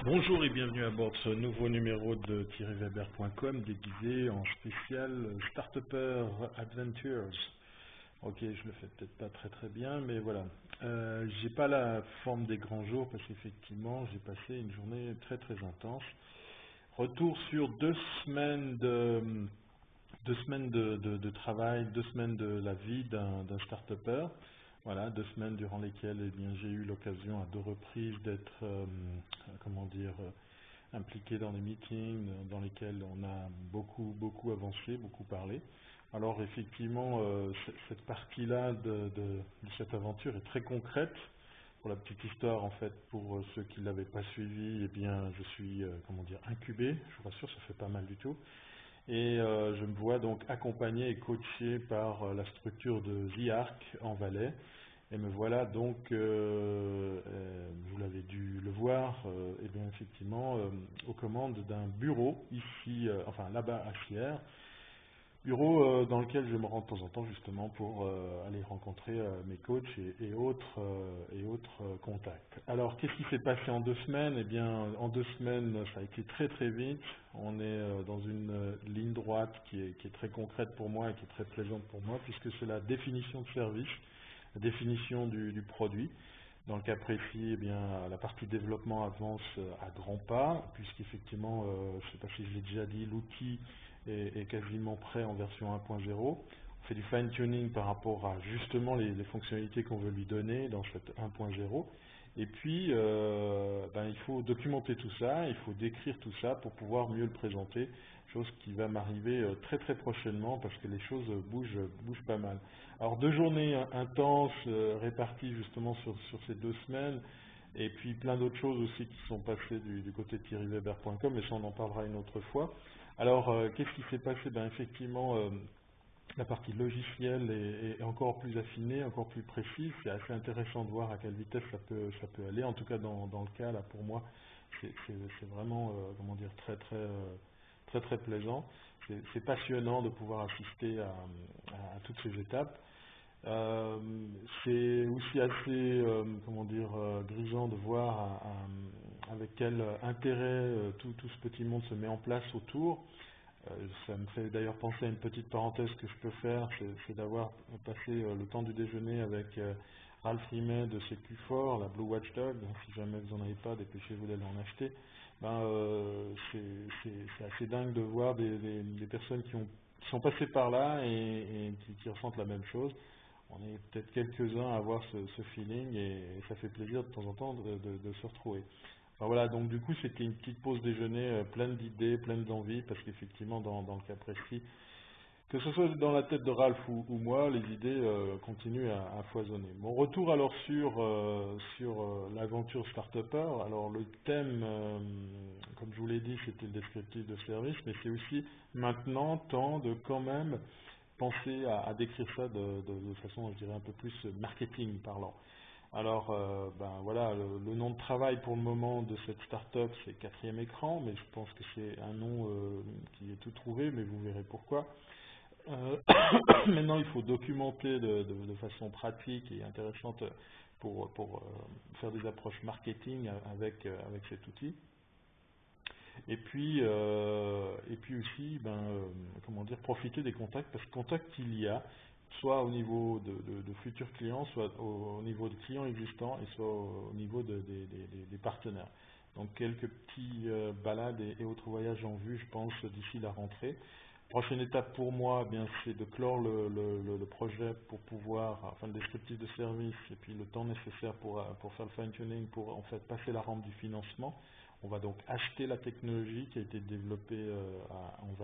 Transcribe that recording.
Bonjour et bienvenue à bord de ce nouveau numéro de thierryweber.com déguisé en spécial Startupper Adventures. Ok, je le fais peut-être pas très bien, mais voilà. J'ai pas la forme des grands jours parce qu'effectivement j'ai passé une journée très intense. Retour sur 2 semaines de travail, 2 semaines de la vie d'un start-upper. Voilà, 2 semaines durant lesquelles j'ai eu l'occasion à 2 reprises d'être, comment dire, impliqué dans des meetings dans lesquels on a beaucoup avancé, beaucoup parlé. Alors effectivement, cette partie-là de cette aventure est très concrète. Pour la petite histoire, en fait, pour ceux qui ne l'avaient pas suivi, je suis, comment dire, incubé. Je vous rassure, ça fait pas mal du tout. Et je me vois donc accompagné et coaché par la structure de The Arc en Valais. Et me voilà donc, vous l'avez dû le voir, effectivement, aux commandes d'un bureau ici, enfin là-bas à Sierre, bureau dans lequel je me rends de temps en temps justement pour aller rencontrer mes coachs et autres contacts. Alors, qu'est-ce qui s'est passé en 2 semaines? Eh bien, en 2 semaines, ça a été très vite. On est dans une ligne droite qui est très concrète pour moi et qui est très plaisante pour moi, puisque c'est la définition de service, la définition du produit. Dans le cas précis, la partie développement avance à grands pas, puisqu'effectivement, je ne sais pas si je l'ai déjà dit, l'outil est quasiment prêt en version 1.0. On fait du fine-tuning par rapport à justement les fonctionnalités qu'on veut lui donner dans cette 1.0. Et puis, il faut documenter tout ça, il faut décrire tout ça pour pouvoir mieux le présenter, chose qui va m'arriver très prochainement parce que les choses bougent pas mal. Alors 2 journées intenses réparties justement sur ces 2 semaines et puis plein d'autres choses aussi qui sont passées du côté de thierryweber.com, mais ça on en parlera une autre fois. Alors qu'est-ce qui s'est passé? Effectivement, la partie logicielle est encore plus affinée, encore plus précise. C'est assez intéressant de voir à quelle vitesse ça peut aller. En tout cas, dans le cas, là, pour moi, c'est vraiment, comment dire, très plaisant. C'est passionnant de pouvoir assister à toutes ces étapes. C'est aussi assez, comment dire, grisant de voir avec quel intérêt tout ce petit monde se met en place autour. Ça me fait d'ailleurs penser à une petite parenthèse que je peux faire, c'est d'avoir passé le temps du déjeuner avec Ralph Rimet de Secu4, la Blue Watchdog. Donc, si jamais vous n'en avez pas, dépêchez-vous d'aller en acheter. C'est assez dingue de voir des personnes qui sont passées par là et qui ressentent la même chose. On est peut-être quelques-uns à avoir ce feeling et ça fait plaisir de temps en temps de se retrouver. Alors voilà, donc du coup c'était une petite pause déjeuner pleine d'idées, pleine d'envie, parce qu'effectivement dans le cas précis, que ce soit dans la tête de Ralph ou moi, les idées continuent à foisonner. Mon retour alors sur l'aventure Startupper. Alors le thème, comme je vous l'ai dit, c'était le descriptif de service, mais c'est aussi maintenant temps de quand même penser à décrire ça de façon, je dirais, un peu plus marketing parlant. Alors, voilà, le nom de travail pour le moment de cette startup, c'est Quatrième Écran, mais je pense que c'est un nom qui est tout trouvé, mais vous verrez pourquoi. Euh, Maintenant, il faut documenter de façon pratique et intéressante pour faire des approches marketing avec cet outil. Et puis aussi, comment dire, profiter des contacts, parce que contacts il y a, soit au niveau de futurs clients, soit au niveau de clients existants, et soit au niveau des partenaires. Donc quelques petits balades et autres voyages en vue, je pense, d'ici la rentrée. Prochaine étape pour moi, c'est de clore le projet pour pouvoir, enfin le descriptif de service, et puis le temps nécessaire pour faire le fine-tuning, pour en fait passer la rampe du financement. On va donc acheter la technologie qui a été développée en